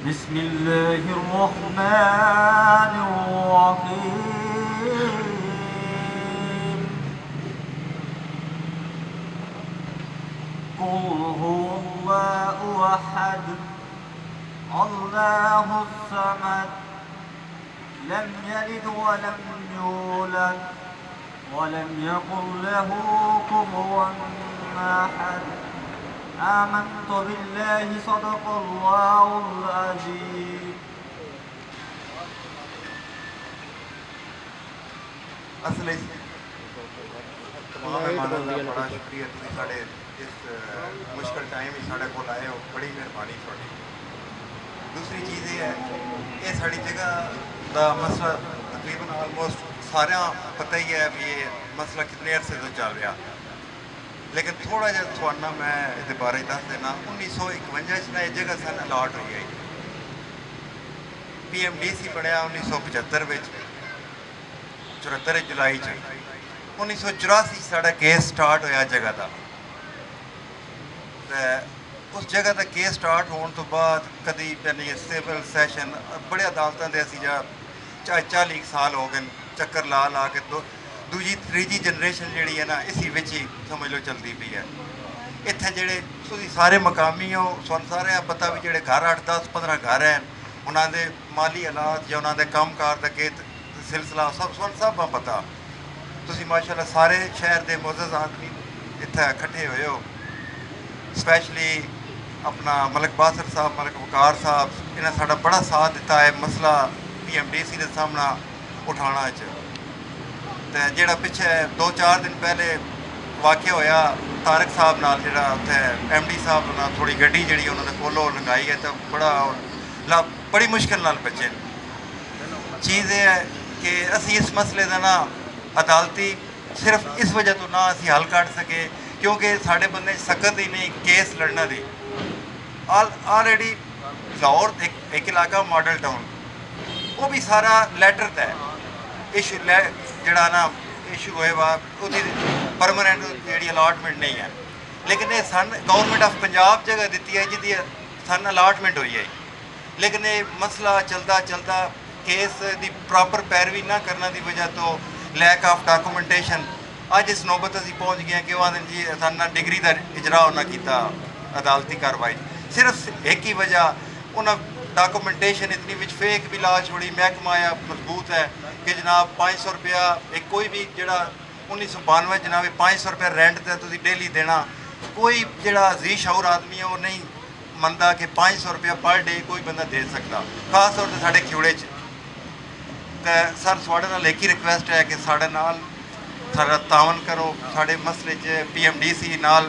بسم الله الرحمن الرحيم. قل هو الله أحد الله الصمد لم يلد ولم يولد ولم يكن له كفوا أحد. آمنت بالله صدق الله العظيم. असल तमाम मेहमानों का बड़ा शुक्रिया तुम साढ़े इस मुश्किल टाइम ही साढ़े को आए हो, बड़ी मेहरबानी थोड़ी। दूसरी चीज़ ये है ये साड़ी जगह का मसला तकरीबन आलमोस्ट सारे पता ही है भी ये मसला कितने अरसे तो चल रहा, लेकिन थोड़ा जहा थोड़ा मैं ये बारे दस देना। 1951 ना ये जगह सन अलाट हुई है। PMDC बनया 1975 74 जुलाई 1984 साढ़ा केस स्टार्ट होया जगह का। उस जगह का केस स्टार्ट होने तो बाद कभी यानी सिविल सैशन बड़े अदालतों के असी जा 40 साल हो गए चक्कर ला ला के दूजी तीजी जनरेशन जी है ना इसी विच ही समझ लो चलती पी है। इतने जोड़े सारे मकामी हो सुन सारे पता भी जोड़े घर 8 10 15 घर हैं उन्होंने माली हालात या उन्होंने काम कार का के सिलसिला सब सुन सब पता। तुम माशाल्लाह सारे शहर के मुअज़्ज़ज़ आदमी इतने इकट्ठे हुए हो। स्पैशली अपना मलिक बासर साहब मलिक वकार साहब इन्हें साड़ा बड़ा साथ दिता है मसला PMDC के सामना उठाना तो जोड़ा पिछे 2-4 दिन पहले वाक़या होया तारक साहब नाल जोड़ा उत्थे MD साहब ना थोड़ी गड्डी जी उन्होंने कोलो लंघाई है तो बड़ी मुश्किल नाल बचे। चीज़ ये है कि असी इस मसले का ना अदालती सिर्फ इस वजह तो ना असी हल कढ़ सके क्योंकि साढ़े बंदे सकत ही नहीं केस लड़ना दी। ऑलरेडी लाहौर एक इलाका मॉडल टाउन वो भी सारा लैटर तय इशू जड़ा ना इशू होए उसकी परमानेंट जी अलाटमेंट नहीं है, लेकिन ये सन गवर्नमेंट ऑफ पंजाब जगह दी है जिंदी सन अलाटमेंट हुई है। लेकिन ये मसला चलता चलता केस की प्रॉपर पैरवी ना करने की वजह तो लैक ऑफ डॉक्यूमेंटेशन अज इस नौबत असी पहुँच गए कि वह जी साना डिग्री का इजरा उन्हें किया अदालती कार्रवाई सिर्फ एक ही वजह उन्हें डॉक्यूमेंटेशन इतनी विच फेक भी ला छोड़ी। महकमा आया मजबूत है कि जनाब 500 रुपया एक कोई भी जरा 1992 जनाब 500 रुपया रेंट तो तुम डेली देना कोई जरा जी शौर आदमी है वो नहीं मनता कि 500 रुपया पर डे कोई बंदा दे सकता, खास तौर पर साढ़े खिवड़े तो सर थोड़े नाल एक ही रिक्वेस्ट है कि साढ़े नाल सारा तावन करो साढ़े मसले PMDC नाल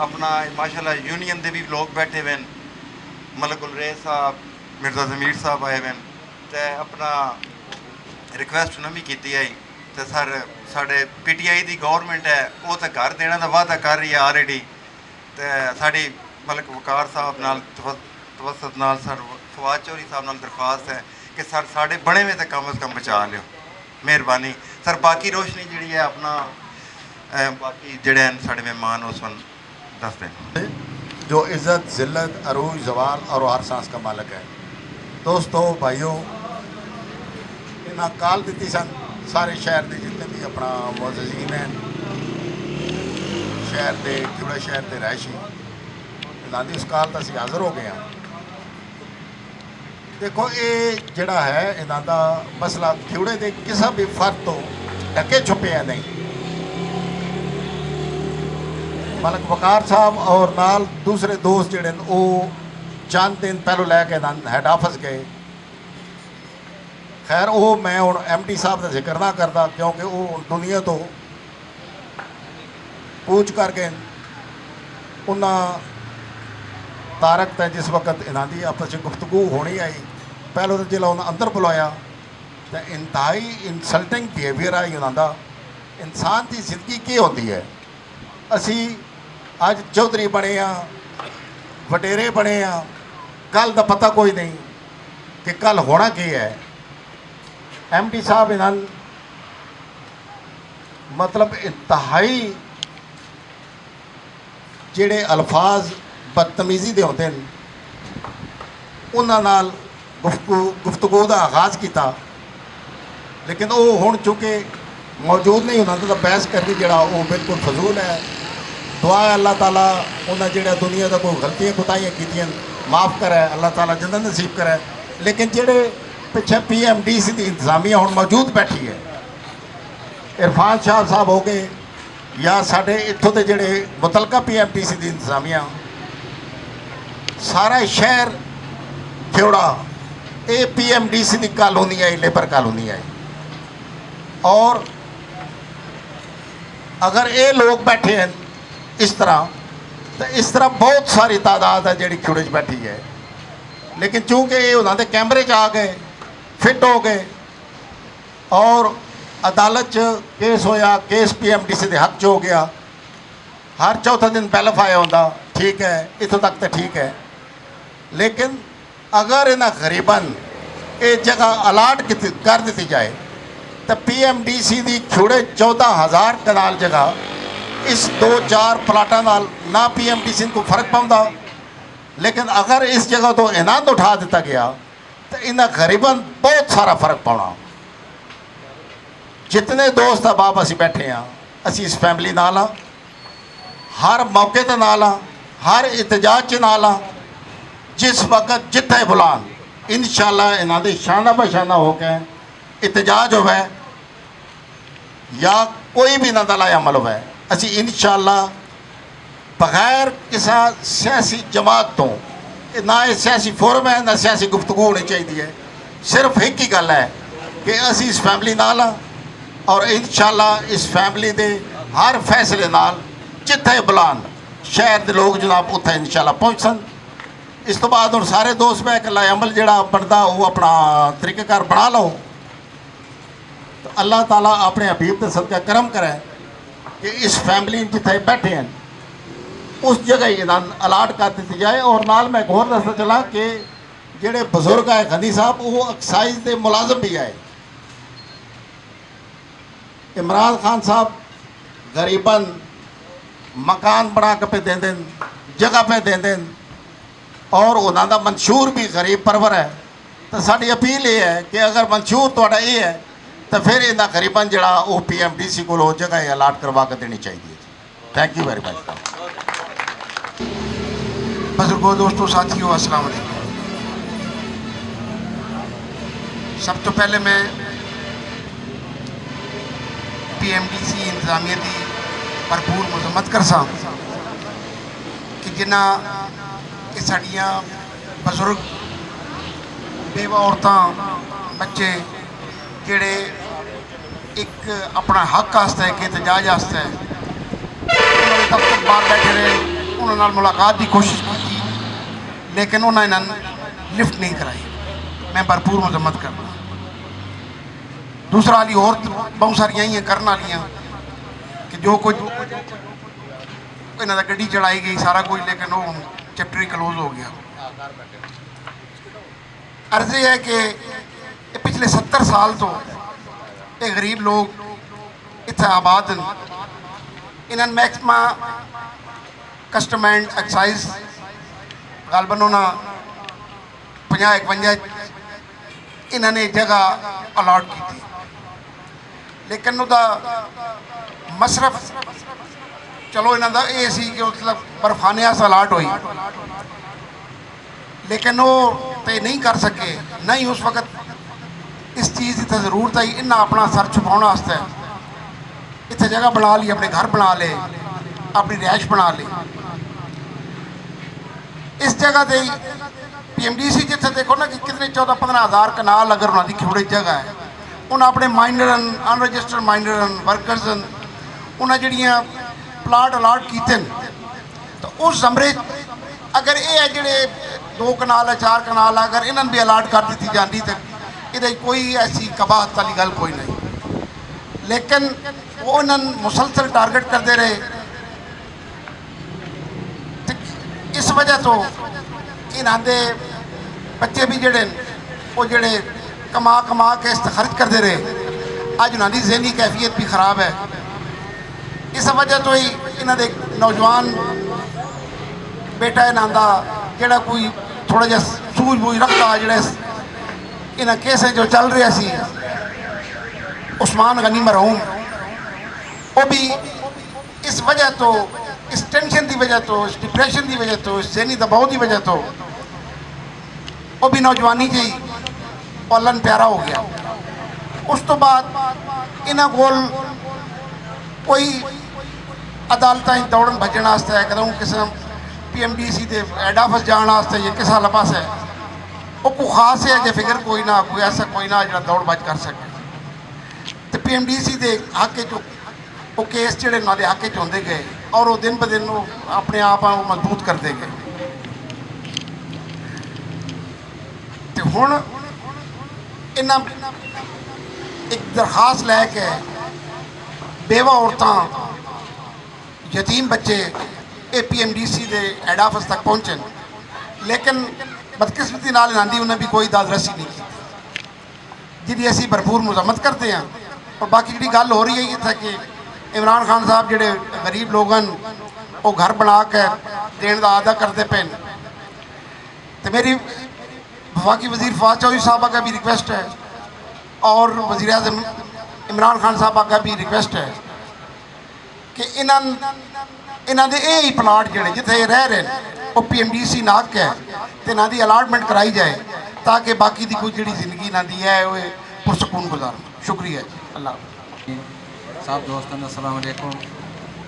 अपना माशाल्लाह यूनियन के भी लोग बैठे हुए हैं मलिक गुलरेज साहब मिर्जा जमीर साहब आए हुए तो अपना रिक्वेस्ट उन्हें भी की है तो सर साढ़े PTI की गवर्नमेंट है वो तो घर देने का वादा कर रही है ऑलरेडी तो साड़ी मलिक वकार साहब नाल तवसत नाल सर फवाद चौधरी साहब नाल दरख्वास्त है कि सर साढ़े बने हुए तो कम अज़ कम बचा लियो मेहरबानी सर। बाकी रोशनी जी है अपना बाकी जोड़े साढ़े मेहमान उस वन दस दें जो इज़्ज़त ज़िल्लत अरूज जवाल और हर सांस का मालिक है। दोस्तों भाइयों इन्हें काल दी सन सारे शहर के जितने भी अपना मुअज़्ज़ज़ीन हैं शहर के जुड़े शहर के रहायशी इन्हों की उस काल तो असी हाज़र हो गए हैं। देखो ये जड़ा है इन्हों का मसला खिवड़े के किसी भी फर्द तो ढके छुपे नहीं। मलिक वकार साहब और नाल दूसरे दोस्त जोड़े वो चंद दिन पहलों लैके हैड ऑफिस गए। खैर वो मैं हूँ MD साहब का जिक्र ना करता क्योंकि वो दुनिया तो पूछ करके उन्हें तारक तय जिस वक्त इन्हों की आपस में गुफ्तगू होनी आई पहलों तो जिला उन्हें अंदर बुलाया तो इंतहाई इंसल्टिंग बिहेवियर आई उन्होंने। इंसान की जिंदगी की होती है असी अज चौधरी बने हाँ वडेरे बने हाँ कल का पता कोई नहीं कि कल होना की है। MD साहब इन्हों मतलब इंतहाई जेड़े अल्फाज बदतमीजी दे होते हैं ਉਹਨਾਂ ਨਾਲ ਗੁਫ਼ਤਗੂ ਦਾ ਆਗਾਜ਼ ਕੀਤਾ, ਲੇਕਿਨ ਉਹ ਹੁਣ ਚूँकि ਮੌਜੂਦ ਨਹੀਂ ਉਹਨਾਂ ਦਾ ਬਹਿਸ ਕਰਨੀ ਜਿਹੜਾ ਉਹ ਬਿਲਕੁਲ ਫਜ਼ੂਲ ਹੈ। ਦੁਆ ਹੈ ਅੱਲਾਹ ताला ਉਹਨਾਂ ਜਿਹੜਾ ਦੁਨੀਆ ਦਾ ਕੋਈ ਗਲਤੀਆਂ ਕੁਤਾਹੀਆਂ ਕੀਤੀਆਂ ਮਾफ़ करे, अल्लाह ताला जन्नत नसीब करे। लेकिन ਜਿਹੜੇ ਪਿੱਛੇ PMDC ਦੀ ਇੰਤਜ਼ਾਮੀਆ ਹੁਣ ਮੌਜੂਦ ਬੈਠੀ ਹੈ, इरफान शाह साहब हो गए ਜਾਂ ਸਾਡੇ ਇੱਥੋਂ ਦੇ ਜਿਹੜੇ ਮੁਤਲਕਾ PMDC ਦੀ ਇੰਤਜ਼ਾਮੀਆ, ਸਾਰਾ ਸ਼ਹਿਰ ਖੇੜਾ ਇਹ PMDC ਦੀ ਕਾਲੋਨੀ है, लेबर कालोनी है। और अगर ये लोग बैठे हैं इस तरह, तो इस तरह बहुत सारी तादाद है जी खिड़े बैठी है। लेकिन चूँकि ये उन्होंने कैमरे आ गए, फिट हो गए और अदालत च केस होया, केस PMDC के हक च हो गया, हर चौथा दिन बैलफ आया होंदा, ठीक है, इतों तक तो ठीक है। लेकिन अगर इन्हें गरीबन ये जगह अलाट कर दी जाए तो PMDC की खिड़े 14,000 कनाल जगह इस 2-4 प्लाटा नाल ना PMDC को फर्क पाता। लेकिन अगर इस जगह तो इनाम उठा दिता गया तो इन्हें गरीबन बहुत सारा फर्क पाना। जितने दोस्त अहबाब असी बैठे हाँ, असी इस फैमिली नाल हाँ, हर मौके ते नाल हाँ, हर एहतजाज च नाल हाँ। जिस वक्त जिथे बुलान इंशाअल्लाह इन्हां दे शाना बशाना होकर एहतजाज होवे या कोई भी इन्हां दा लाया अमल होवे, असी इंशाअल्लाह बगैर किसी सियासी जमात तो, ना ये सियासी फोरम है ना सियासी गुफ्तगू होनी चाहिए है। सिर्फ एक ही गल है कि असी इस फैमिली नाल हाँ और इंशाअल्लाह इस फैमिली के हर फैसले नाल जिथे बुलान शहर के लोग जनाब उत्थे इंशाअल्लाह पहुँचन। इस तो बाद हम सारे दोस्त बह के लाए अमल जोड़ा बनता वो अपना तरीक़ेकार बना लो। तो अल्लाह ताला अपने हबीब के सदका करम करे कि इस फैमिली जिथे बैठे हैं उस जगह ही इनाम अलाट कर दी जाए। और नाल मैं एक होर दसदा चला कि जेड़े बजुर्ग है गनी साहब वो एक्साइज के मुलाजम भी आए। इमरान खान साहब गरीबन मकान बना के पे दें, जगह पे दें और उन्होंने मंशूर भी गरीब परवर है। तो साड़ी अपील ये है कि अगर मंशूर थोड़ा ये है तो फिर इन्हें गरीबन जड़ा वो PMDC को जगह अलाट करवा के देनी चाहिए। Thank you very much. बुजुर्गों, दोस्तों, साथियों, अस्सलाम वालेकुम। सब तो पहले मैं PMDC इंतजामिया की भरपूर मजम्मत करसा कि जिन्हें कि साड़ियाँ बजुर्ग बेवा औरतां बच्चे जेड़े एक अपना हक आस्ते एक एहतजाज आस्ते दफ्तर बाहर बैठे रहे, उन्होंने मुलाकात की कोशिश की लेकिन उन्होंने लिफ्ट नहीं कराई। मैं भरपूर मजम्मत करना। दूसरा हाली और बहुत सारिया ही करने वाली कि जो कुछ इन्हों गड्डी चढ़ाई गई सारा कुछ, लेकिन वो चैप्टर ही क्लोज हो गया। अर्ज है कि पिछले 70 साल तो ये गरीब लोग इतने आबाद हैं। इन्होंने मैक्सिमा कस्टम एंड एक्साइज गालबन उन्होंने 50-51 इन्होंने जगह अलाट की थी, लेकिन उसका मसरफ चलो इन्हों का ये सी कि मतलब बर्फाने अलाट हुई, लेकिन वो तो नहीं कर सके। नहीं उस वक्त इस चीज़ की तो जरूरत आई, इन्हें अपना सर छुपाने वास्ते इतने जगह बना ली, अपने घर बना ले, अपनी रिहाइश बना ली। इस जगह से PMDC जिथे देखो ना कि कितने 14-15 हज़ार कनाल अगर उन्होंने खिवड़े जगह है, उन्हें अपने माइंडर अनरजिस्टर्ड माइंडर वर्करस उन्हें जड़ियाँ प्लाट अलाट किए। तो उस जमरे अगर ये है जोड़े 2 कनाल है 4 कनाल है, अगर इन्होंने भी अलाट कर दी जाती तो ये कोई ऐसी कबाहत वाली गल कोई नहीं। लेकिन वो इन्होंने मुसलसल टारगेट करते रहे। इस वजह तो इन्होंने बच्चे भी जोड़े वो जोड़े कमा के खर्च करते रहे। अज उन्होंने ज़हनी कैफियत भी खराब है। इस वजह तो ही इन्होंने नौजवान बेटा इन्हों का जोड़ा कोई थोड़ा जहा सूझबूझ रखता ਜਿਹੜੇ ਇਹਨਾਂ ਕੇਸਾਂ ਜੋ ਚੱਲ ਰਿਹਾ ਸੀ उस्मान गनी मरहूम, वो भी इस वजह तो, इस टेंशन की वजह तो, इस डिप्रेशन की वजह तो, इस जहनी दबाव की वजह तो वो भी नौजवानी जी पालन प्यारा हो गया। उस तो बाद इन्हों कोल कोई अदालतें दौड़न भजन वास्ते कदों किसी PMDC के हेड ऑफिस जाने वास्ते या किसी वाले पास वो कोई खास है जो फिक्र कोई ना, कोई ऐसा कोई ना जो दौड़ भज कर सके। तो PMDC के हक वो केस जोड़े उन्होंने हक होंगे गए और वो दिन ब दिन वो अपने आप मजबूत करते गए। तो हुण इन्हां एक दरखास्त लैके बेवा औरतां यतीम बच्चे ये PMDC के हेड ऑफिस तक पहुँचे, लेकिन बदकिस्मती नाल इन्हां दी उन्हें भी कोई दादरसी नहीं की, जिहदी असीं भरपूर मजम्मत करते हैं। और बाकी जी गल हो रही है इत्थे कि इमरान खान साहब जोड़े गरीब लोग हैं वो घर बना के देने का अदा करते पे। तो मेरी वफाकी वजीर फवाद चौधरी साहब का भी रिक्वेस्ट है और वज़ीर आज़म इमरान खान साहब का भी रिक्वेस्ट है कि इन्हों के यही प्लाट जोड़े जिथे ये रह रहे हैं वो PMDC नाक है तो इन्हों की अलाटमेंट कराई जाए ताकि बाकी की कोई जी जिंदगी इन्हों की है वो पुरसकून गुजार। शुक्रिया अल्लाह साहब दोस्तों अस्सलाम वालेकुम।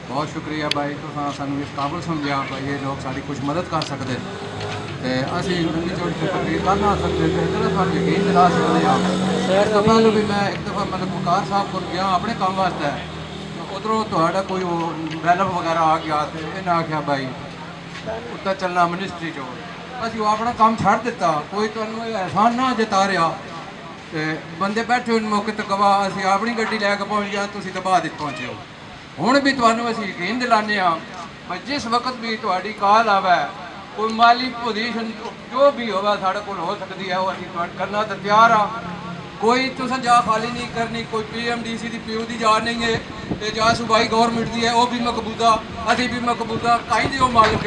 बहुत शुक्रिया भाई तो सानू इस काबिल समझा भाई ये लोग साड़ी कुछ मदद कर सकते तो असी नंदी चौड़ी से तकरीर कर ना सकते थे तो सानू यकीन दिला सकते हैं। इस तो पहले भी मैं एक दफ़ा मतलब वकार साहब को गया अपने काम वास्ते, उधरों थोड़ा कोई वो बैलर वगैरह आ गया तो इन्हें आख्या भाई उत्तर चलना मिनिस्ट्री चो, असी वो अपना काम छड़ दिता, कोई तो एहसान ना जता रहा तो बंदे बैठे उन मौके तो गवाह असी अपनी गड्डी लैके पहुँच गया, तुम तो बाद पहुँचे हो। हुण भी तुहानू असी यकीन दिलाने भाई जिस वक्त भी तुहाडी कॉल आवे कोई माली पोजीशन जो भी होवे साढ़े कोल हो सकती है वो असी करना तो तैयार हाँ। कोई तुसें जा खाली नहीं करनी, कोई PMDC की PO की जा नहीं है तो जा सूबाई गौरमेंट की है वो भी मकबूजा, असी भी मकबूजा कहीं दो मालिक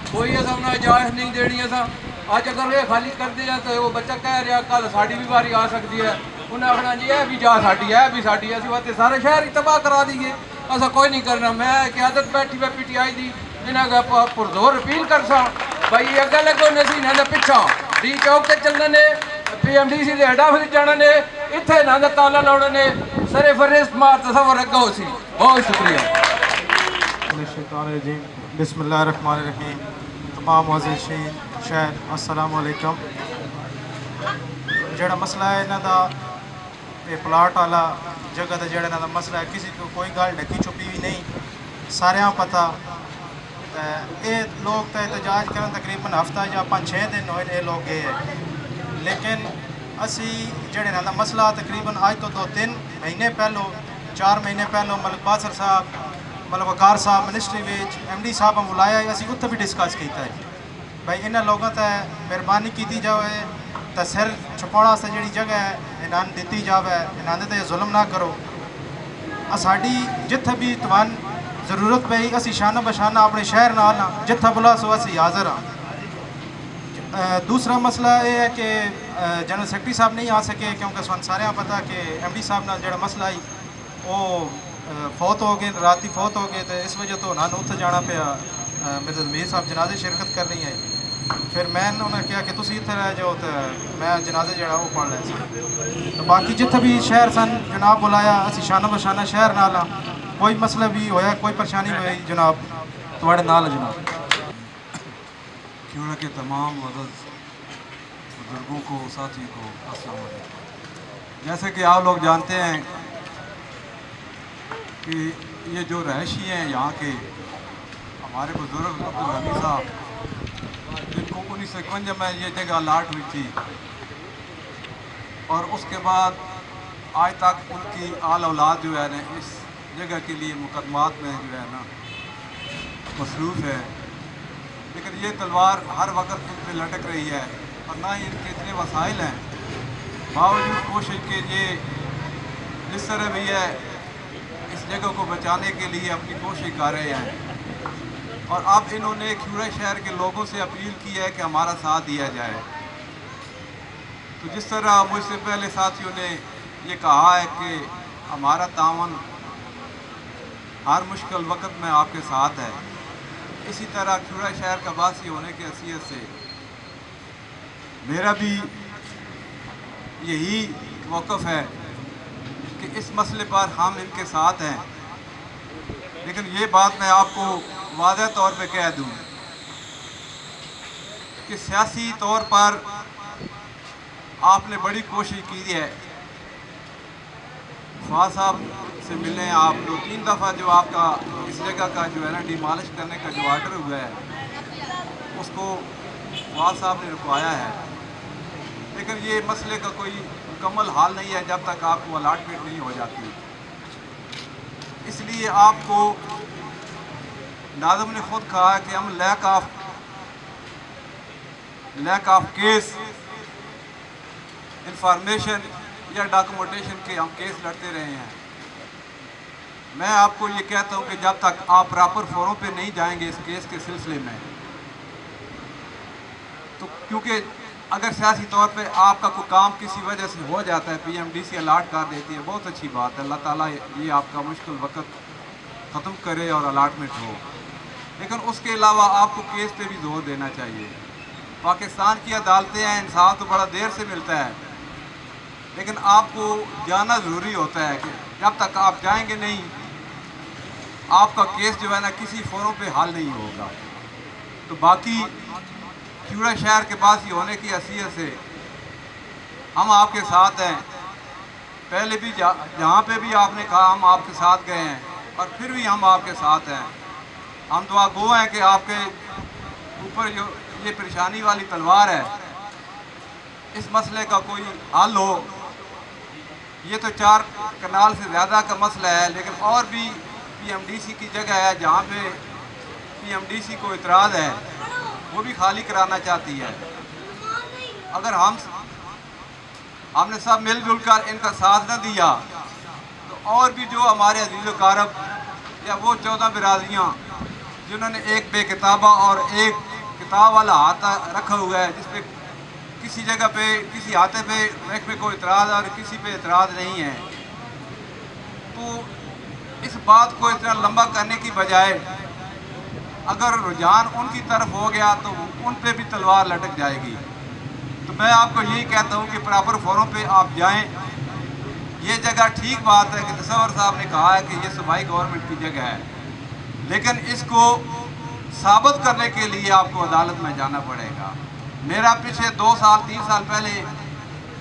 कोई असा उन्हें इजाजत नहीं देनी। असा अज अगर ये खाली करते हैं तो वो बच्चा कह रहा कल साड़ी भी बारी आ सकती है, उन्हें आखना जी यह भी जा साड़ी है भी साड़ी, असं वास्ते सारे शहर ही तबाह करा दीए, ऐसा कोई नहीं करना। मैं क्यादत बैठी मैं PTI की इन्हें पुरजोर अपील कर सा भाई अगर लगो नसी इन्होंने पिछा D चौक से चलने ने PMDC के हेड ऑफिस जाने ने इतने इन्होंने ताला लाने ने सरे फरिश्त मार तस्वर अगा हो सी। बहुत शुक्रिया। बिस्मिल्लाहिर्रहमानिर्रहीम। तमाम मुअज़्ज़िज़ीन शहर अस्सलाम वालेकुम। जेड़ा मसला है इन्हां दा ये प्लाट वाला जगह का जेड़ा इन्हां दा मसला है किसी को कोई गल ढकी छुपी भी नहीं, सारियां पता। ये लोग तो एहतजाज करन तकरीबन हफ्ता या 5-6 दिन होए ये लोग गए हैं, लेकिन असी जेड़े इन्हां दा मसला तकरीबन आज तो 2-3 महीने पहलों 4 महीने पहलों मलिक बासर साहब मतलब वकार साहब मिनिस्ट्री विच MD साहब बुलाया, असी उत्थे भी डिस्कस किया है भाई इन्होंने लोगों ते मेहरबानी की जाए तो सिर छुपाने वास्ते जी जगह है इन्होंने दी जाए, इन्होंने तो जुल्म ना करो। साड़ी जिथे भी तुहान जरूरत पई असी शाना बशाना अपने शहर नाल जिथे बुला सो असी हाजिर हाँ। दूसरा मसला ये है कि जनरल सैकटरी साहब नहीं आ सके क्योंकि सन सारे पता कि MD साहब नाल जो मसला आई वो फौत हो गए, रात ही फौत हो गए, तो इस वजह तो उन्होंने उत्थे जाना पाया। मेरे मीर साहब जनाजे शिरकत करनी है, फिर मैं उन्हें कहा कि तुम इतने रह जाओ तो मैं जनाजे जरा वो पढ़ लिया। तो बाकी जिथे भी शहर सन जनाब बुलाया असी शाना बशाना शहर नाल कोई मसला भी होया कोई परेशानी हुई जनाब थोड़े नाल जनाब। क्यों के तमाम बुजुर्गों को साथियों को अस्सलाम वालेकुम। जैसे कि आप लोग जानते हैं कि ये जो रहायशी हैं यहाँ के हमारे बुजुर्ग अब्दुल हमीद साहब जिनको 1951 में ये जगह अलाट हुई थी और उसके बाद आज तक उनकी आल औलाद जो है ना इस जगह के लिए मुकदमात में जो है ना मसरूफ़ है, लेकिन ये तलवार हर वक्त उन पर लटक रही है और ना ही इनके इतने वसाइल हैं, बावजूद कोशिश के ये जिस तरह भी है इस जगह को बचाने के लिए अपनी कोशिश कर रहे हैं। और अब इन्होंने ख्यूरा शहर के लोगों से अपील की है कि हमारा साथ दिया जाए। तो जिस तरह मुझसे पहले साथियों ने ये कहा है कि हमारा तावन हर मुश्किल वक्त में आपके साथ है, इसी तरह खिवड़ा शहर का वासी होने की हैसियत से मेरा भी यही मौक़िफ़ है कि इस मसले पर हम इनके साथ हैं। लेकिन ये बात मैं आपको वाज़ेह तौर पे कह दूं कि सियासी तौर पर आपने बड़ी कोशिश की है। फवाद साहब से मिलने आप 2-3 दफ़ा जो आपका इस जगह का जो है ना डिमॉलिश करने का जो आर्डर हुआ है उसको फवाद साहब ने रुकवाया है, लेकिन ये मसले का कोई मुकम्मल हाल नहीं है जब तक आपको अलाटमेंट नहीं हो जाती। इसलिए आपको नाज़िम ने ख़ुद कहा है कि हम लैक ऑफ केस इंफॉर्मेशन या डॉक्यूमेंटेशन के हम केस लड़ते रहे हैं। मैं आपको ये कहता हूँ कि जब तक आप प्रॉपर फोरम पे नहीं जाएंगे इस केस के सिलसिले में, तो क्योंकि अगर सियासी तौर पे आपका कोई काम किसी वजह से हो जाता है, PMDC अलाट कर देती है, बहुत अच्छी बात है, अल्लाह ताला ये आपका मुश्किल वक्त ख़त्म करे और अलाटमेंट हो। लेकिन उसके अलावा आपको केस पे भी जोर देना चाहिए। पाकिस्तान की अदालतें हैं, इंसाफ तो बड़ा देर से मिलता है, लेकिन आपको जाना ज़रूरी होता है कि जब तक आप जाएंगे नहीं आपका केस जो है ना किसी फोरम पे हल नहीं होगा। तो बाकी खिवड़ा शहर के पास ही होने की हैसियत से हम आपके साथ हैं। पहले भी जहाँ पे भी आपने कहा हम आपके साथ गए हैं और फिर भी हम आपके साथ हैं। हम दुआ गो हैं कि आपके ऊपर जो ये परेशानी वाली तलवार है इस मसले का कोई हल हो। ये तो 4 कनाल से ज़्यादा का मसला है, लेकिन और भी PMDC की जगह है जहाँ पे PMDC को इतराज़ है, वो भी खाली कराना चाहती है। अगर हमने सब मिलजुल कर इनका साथ न दिया तो और भी जो हमारे अजीज़ कारब या वो 14 बिरादरियाँ जिन्होंने एक बेकिताबा और एक किताब वाला हाथ रखा हुआ है जिस पे किसी जगह पे किसी हाथे पे महकमे को इतराज़ और किसी पे इतराज़ नहीं है, तो इस बात को इतना लंबा करने की बजाय अगर रुझान उनकी तरफ हो गया तो उन पे भी तलवार लटक जाएगी। तो मैं आपको यही कहता हूँ कि प्रॉपर फोरम पे आप जाएं। ये जगह ठीक बात है कि तसव्वुर साहब ने कहा है कि ये सूबाई गवर्नमेंट की जगह है, लेकिन इसको साबित करने के लिए आपको अदालत में जाना पड़ेगा। मेरा पिछले 2 साल 3 साल पहले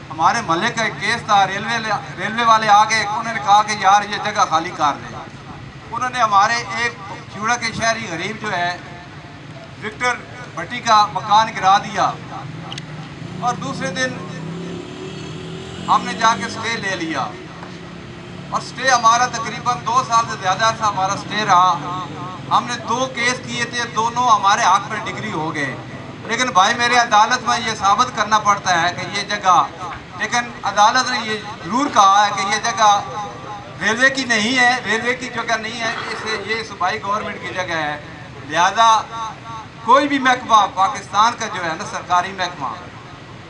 हमारे महल्ले का एक केस था। रेलवे वाले आ गए, उन्होंने कहा कि यार ये जगह खाली कर दें। उन्होंने हमारे एक खिवड़ा के शहरी गरीब जो है विक्टर भट्टी का मकान गिरा दिया और दूसरे दिन हमने जाके स्टे ले लिया और स्टे हमारा तकरीबन 2 साल से ज़्यादा सा हमारा स्टे रहा। हमने 2 केस किए थे, दोनों हमारे हक में डिग्री हो गए, लेकिन भाई मेरे अदालत में ये साबित करना पड़ता है कि ये जगह, लेकिन अदालत ने ये ज़रूर कहा है कि ये जगह रेलवे की नहीं है, रेलवे की जगह नहीं है, इसे ये सूबाई गवर्नमेंट की जगह है। लिहाजा कोई भी महकमा पाकिस्तान का जो है ना सरकारी महकमा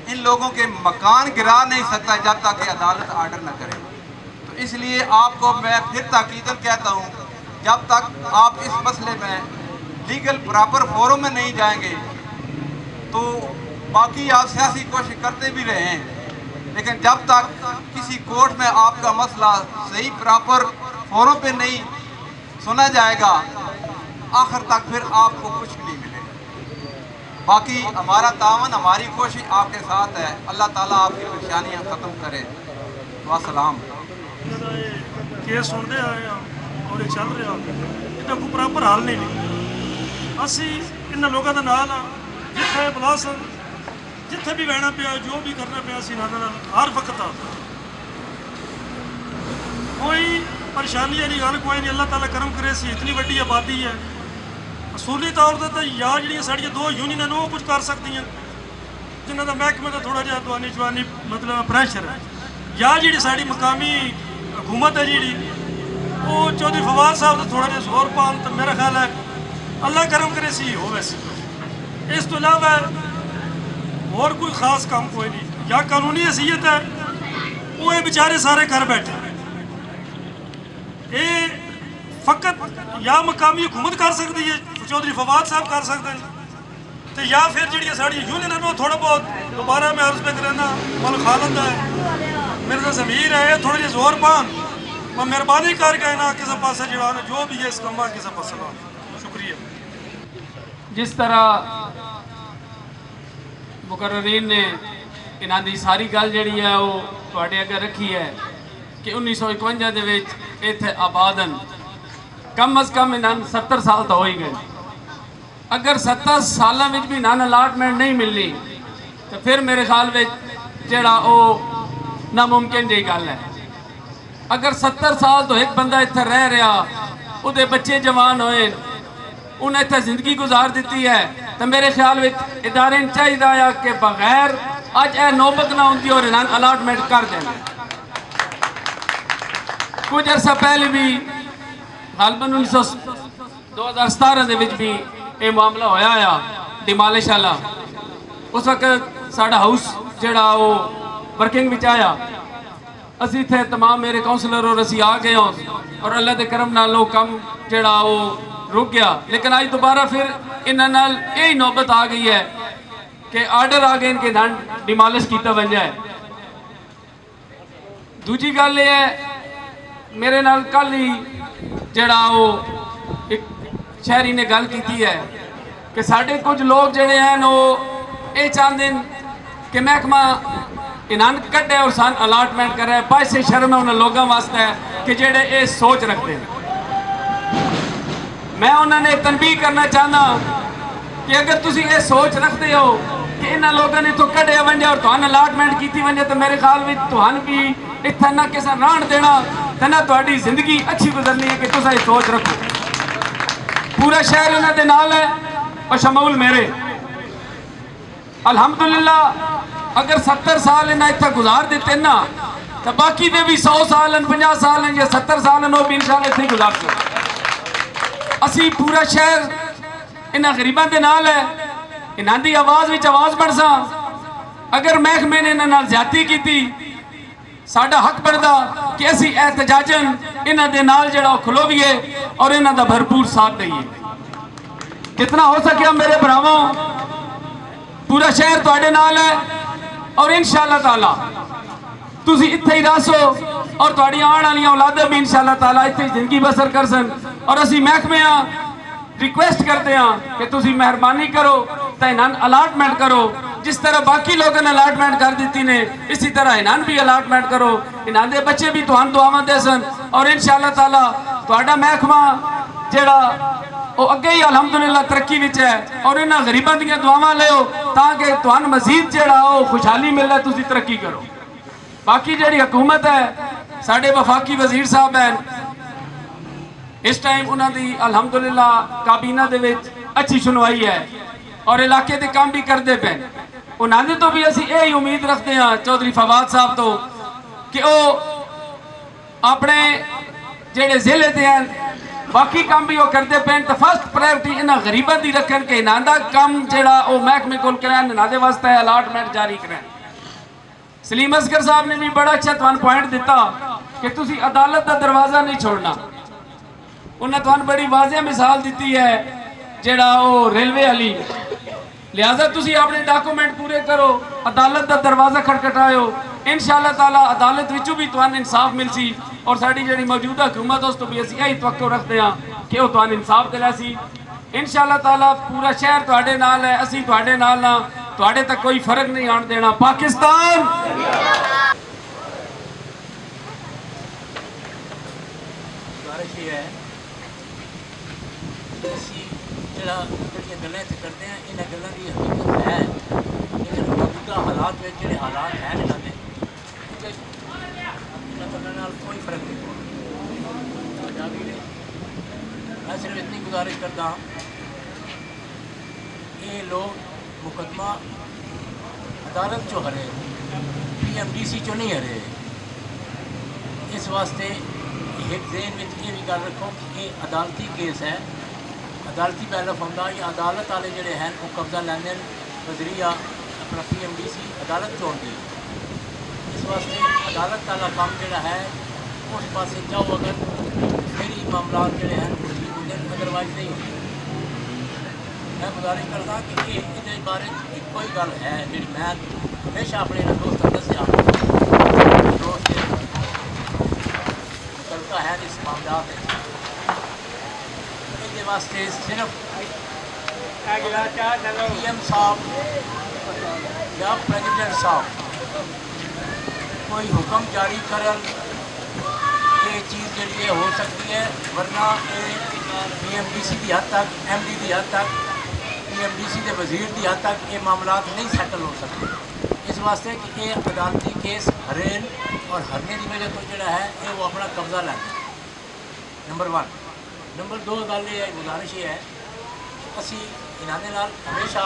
इन लोगों के मकान गिरा नहीं सकता जब तक कि अदालत आर्डर न करे। तो इसलिए आपको मैं फिर ताकीदन कहता हूँ, जब तक आप इस मसले में लीगल प्रॉपर फोरम में नहीं जाएंगे तो बाकी आप सियासी कोशिश करते भी रहें, लेकिन जब तक किसी कोर्ट में आपका मसला सही प्रॉपर फोरम पे नहीं सुना जाएगा आखिर तक फिर आपको कुछ नहीं मिलेगा। बाकी हमारा तावन हमारी कोशिश आपके साथ है। अल्लाह ताला आपकी परेशानियां ख़त्म करे। वासलाम। केस सुनते आए और ये चल रहा ਇਹਦਾ ਕੋਈ ਪ੍ਰੋਪਰ ਹੱਲ ਨਹੀਂ ਨਿਕਲਿਆ। ਅਸੀਂ ਇਹਨਾਂ ਲੋਕਾਂ ਦਾ ਨਾਲ ਆ, ਜਿੱਥੇ ਬੁਲਾ ਸਨ, ਜਿੱਥੇ ਵੀ ਬਹਿਣਾ ਪਿਆ, ਜੋ ਵੀ ਕਰਨਾ ਪਿਆ ਸੀ ਨਾਲ ਨਾਲ ਹਰ ਵਕਤ ਆ। ਕੋਈ ਪਰੇਸ਼ਾਨੀ ਵਾਲੀ ਗੱਲ ਕੋਈ ਨਹੀਂ, ਅੱਲਾਹ ਤਾਲਾ ਕਰਮ ਕਰੇ ਸੀ ਇਤਨੀ ਵੱਡੀ ਆਬਾਦੀ ਹੈ। ਅਸੂਲੀ ਤੌਰ ਤੇ ਤਾਂ ਜਾਂ ਜਿਹੜੀਆਂ ਸਾਡੀਆਂ 2 ਯੂਨੀਅਨਾਂ ਨੇ ਉਹ ਕੁਝ ਕਰ ਸਕਦੀਆਂ ਜਿਨ੍ਹਾਂ ਦਾ ਮਹਿਕਮੇ ਦਾ ਥੋੜ੍ਹਾ ਜਿਹਾ ਦਵਾਨੀ ਜਵਾਨੀ ਮਤਲਬ ਪ੍ਰੈਸ਼ਰ ਹੈ, ਜਾਂ ਜਿਹੜੀ ਸਾਡੀ ਮਕਾਮੀ ਹਕੂਮਤ ਹੈ ਜਿਹੜੀ ਉਹ ਚੌਧਰੀ ਫਵਾਦ ਸਾਹਿਬ ਦਾ ਥੋੜ੍ਹਾ ਜਿਹਾ ਜ਼ੋਰ ਪਾਉਣ ਤਾਂ ਮੇਰਾ ਖਿਆਲ ਹੈ ਅੱਲਾਹ ਕਰਮ ਕਰੇ ਸੀ ਹੋਵੇ ਸੀ। ਇਸ ਤੋਂ ਇਲਾਵਾ ਹੋਰ ਕੋਈ ਖਾਸ ਕੰਮ ਕੋਈ ਨਹੀਂ। या कानूनी हैसीयत है, वो ये बेचारे सारे घर बैठे। ये फकत या मकामी हुकूमत कर सकती है, चौधरी फवाद साहब कर सकते हैं, तो या फिर जी साड़ी यूनियन है थोड़ा बहुत दोबारा मैं अर्ज पे करना मल खालत है मेरे तो ज़मीर है थोड़ी जी जोर पान मैं मेहरबानी करके ना किसी पास जो भी है इस कम्बा किसी पास शुक्रिया। जिस तरह मुकर्रीन ने इन्हां दी सारी गल जिहड़ी है वो तुहाडे अगे रखी है कि 1951 दे विच इत्थे आबादन कम अज़ कम इन्हां 70 साल तो हो ही गए। अगर 70 सालों में भी इन्हां अलाटमेंट नहीं मिलनी तो फिर मेरे ख्याल में जिहड़ा वो नामुमकिन जी गल है। अगर 70 साल तो एक बंदा इत्थे रह रहा, उहदे बच्चे जवान होए, उन्हें इत्थे जिंदगी गुजार दी है, तो मेरे ख्याल में इदारे चाहिए कि बगैर अज ए नौबत ना होंगी और इन्हां अलाटमेंट कर दें। कुछ अर्सा पहले भी गालबन 2017 के भी ये मामला होया आ डिमालिश वाला। उस वक्त साड़ा हाउस जड़ा वो वर्किंग में आया, असी थे तमाम मेरे काउंसलर और असी आ गए और अल्लाह के करम नाल वो कम जड़ा वो रुक गया। लेकिन आज दोबारा फिर इन्हां नाल यही नौबत आ गई है कि आर्डर आ गए इनके धन डिमालिश किया बन जाए। दूजी गल ये है, मेरे नाल कल ही जड़ा वो एक शहरी ने गल की है कि साढ़े कुछ लोग जड़े हैं वो ये चाहते हैं कि महकमा इन्हां कटे और सन अलाटमेंट करे। पैसे शर्म है उन्होंने लोगों वास्ते है कि जेड़े ये सोच रखते हैं। मैं उन्होंने तनबीह करना चाहना कि अगर तुम ये सोच रखते हो कि इन्होंने लोगों ने तो कटे वंजे और तुहानू अलाटमेंट की वंजे, तो मेरे ख्याल में तुहानू भी इतना ना किसी राण देना तो ना तुहाडी जिंदगी अच्छी गुजरनी है कि तुम ये सोच रखो। पूरा शहर इन्होंने नाल है और शमूल मेरे अल्हम्दुलिल्लाह। अगर 70 साल इन्हें इतना गुजार देते ना तो बाकी दे भी 100 साल 50 साल या 70 साल वो भी इंशाल्लाह इतने गुजार सकते। असी पूरा शहर इन्होंने गरीबों के नाल है, इन्हों की आवाज़ में आवाज़ बन सा। अगर महकमे ने इन्होंने ज्यादती की, साडा हक बनता कि असी एहतजाजन इन्हों के नाल जड़ा खलोवीए और इन्हों का भरपूर साथ दईए। जितना हो सके मेरे भरावों, पूरा शहर तुहाडे नाल है और इंशाअल्लाह ताला तुसी इत्थे ही रहो और तुहाडी आने वाली औलादें भी इंशाअल्लाह ताला इत्थे जिंदगी बसर कर सन। और असी महकमे रिक्वेस्ट करते हैं कि तुसी मेहरबानी करो तो इन्हां अलाटमेंट करो। जिस तरह बाकी लोगों ने अलाटमेंट कर दी ने, इसी तरह इन्हां भी अलाटमेंट करो। इन्हां दे बच्चे भी तुहानू दुआवां दे सन और इंशाअल्लाह ताला तुहाडा महकमा जेड़ा वो अगे ही अलहमदुलिल्लाह तरक्की विच है और इन्हां गरीबां दीयां दुआवां लियो ताकि तुहानू मजीद जेड़ा वो खुशहाली मिले, तुसी तरक्की करो। बाकी जेड़ी हुकूमत है, साडे वफाकी वजीर साहब हैं, इस टाइम उन्होंने अलहमदुलिल्लाह काबीना दे विच अच्छी सुनवाई है और इलाके के काम भी करते पे। उन्होंने तो भी असी यही उम्मीद रखते हैं चौधरी फवाद साहब तो कि वो अपने जेड़े जिले के हैं बाकी काम भी वो करते पे। तो फर्स्ट प्रायोरिटी इन्होंने गरीबों की रखन कि इन्हों का काम जोड़ा वो महकमे को करें, इन्होंने वास्ते अलाटमेंट जारी करें। सलीम असगर साहब ने भी बड़ा अच्छा तुहानू पॉइंट दिता कि तुसी अदालत का दरवाज़ा नहीं छोड़ना। उन्हें तुहानू बड़ी वाजिया मिसाल दी है जेड़ा वो रेलवे वाली। लिहाजा तुसी अपने डॉक्यूमेंट पूरे करो, अदालत का दरवाज़ा खटखटाओ, इंशाअल्लाह ताला अदालत विचों भी तुहानू इंसाफ मिलसी। और साड़ी जी मौजूदा हुकूमत उस तो भी असीं यही तवक्को रखते हैं कि वो तुहानू इंसाफ दिलासी। इंशाअल्लाह ताला पूरा शहर तुहाडे नाल है, असीं तुहाडे नाल ना, तुहाडे तक कोई फर्क नहीं आने देना। पाकिस्तान गल्लां इत्थे करते हैं इन्हां गल्लां दी हकीकत है, लेकिन मौजूदा हालात में जिहड़े हालात हैं इन्हां दे इन्हां गल्लां नाल कोई फर्क नहीं पौंदा। मैं सिर्फ इतनी गुजारिश करता हूँ, ये लोग मुकदमा अदालत चो हरे, PMDC चो नहीं हरे। इस वास्ते एक ज़हन में ये भी गल रखो कि ये अदालती केस है, अदालती बैलफ होंदा या अदालत वाले जोड़े हैं वो कब्जा लैंदे नजरिया अपना PMDC अदालत चोड़ती है। वास्ते अदालत वाला काम जोड़ा है उस पास जाओ अगर फिर ही मामला जोड़े हैं ठीक होंगे, अदरवाइज नहीं होंगे। मैं गुजारिश करता कि ये बारे कोई गल है जी मैं हमेशा अपने दोस्तों दसिया दोस्त मुतलका है इस मामला ये वास्ते सिर्फ PM साहब या प्रेजिडेंट साहब कोई हुक्म जारी करन ये चीज़ के लिए हो सकती है, वरना PMDC की हद तक MD की हद तक PMDC के वजीर की हद तक ये मामला नहीं सैटल हो सकते। इस वास्ते कि ये अदालती केस हरेन और हरने की वजह तो जोड़ा है ये वो अपना कब्जा लैंदे। नंबर 1 नंबर 2 गल ये गुजारिश ये है असी इन्होंने हमेशा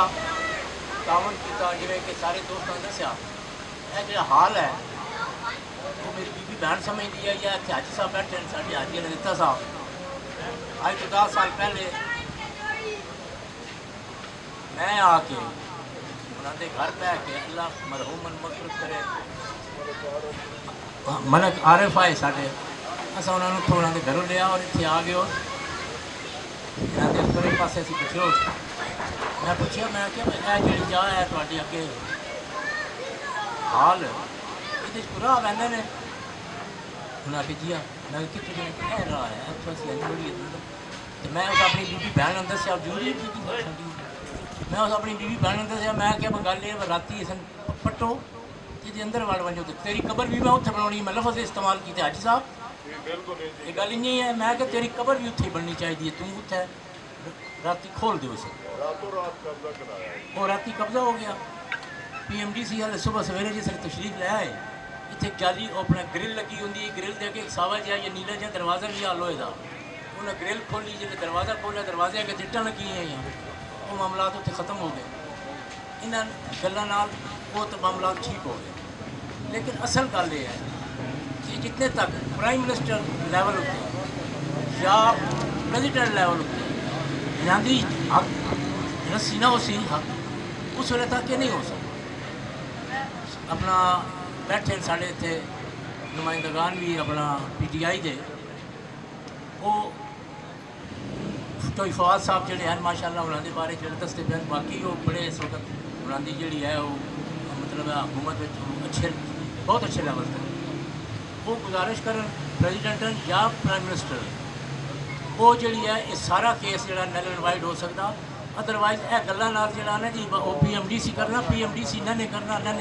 तावन किया जिमें कि सारे दोस्तों ने दसिया यह जो हाल है वो मेरी बीबी बहन समझती है या इतने हाजी साहब बैठे साढ़े हाजी ललिता साहब आज तो 10 साल पहले मैं आके उन्होंने घर बह के अल्लाह मरहूम मगफरत करे मलक आरिफ आए साढ़े असा उन्होंने थोड़ा के घरों लिया और इतने आ गए मेरे पास असी पुछो मैं पूछा मैं क्या जी चाह है थोड़ी अगे हाल ये पूरा कहते हैं उन्हें आके जी मैं कितने रहा है तो मैं उस अपनी बीबी बहन ने दसिया जरूरी मैं उस अपनी बीबी बहन ने दसिया मैं क्या गल ये राती सन पट्टो जी अंदर वड़ वजो तेरी कबर भी मैं उत्थे बनानी मैं लफज इस्तेमाल किए हाजी साहब ये गल इं है मैं क्या तेरी कबर भी उत्थे बननी चाहिए तू उत्थे राती खोल दो उसे वो राती कब्जा हो गया PMDC वाले सुबह सवेरे जिस तशरीफ ले आए इतने जाली अपना ग्रिल लगी होंगी ग्रिल दे के सावा जहा या नीला जहा दरवाज़ा भी आ लोहे का उन्हें ग्रिल खोली जो दरवाज़ा खोलिया दरवाजे अगर चिट्टा लगी हैं वो मामला उत्थे ख़त्म हो गए इन्हों गलों वो तो मामला ठीक हो गए। लेकिन असल गल ये है कि जितने तक प्राइम मिनिस्टर लैवल उत्ते या प्रेजिडेंट लैवल उत्ते यांदी हक रस्सी ना उसी हक उस वे तक ये नहीं हो सकता। अपना बैठे साढ़े इतने नुमाइंदगान भी अपना PTI के वो तो फवाद साहब जोड़े हैं माशाअल्लाह उन्होंने बारे जो दसते पे बाकी वो बड़े इस वक्त उन्होंने जी है वो मतलब हुकूमत अच्छे बहुत अच्छे लेवल पर वो गुजारिश कर प्रेजिडेंट या प्राइम मिनिस्टर वो जी है ये सारा केस जो नल एंड वाइड हो सकता। अदरवाइज यह गल्लां नाल जिहड़ा ना जी वो PMDC करना PMDC ना करना ना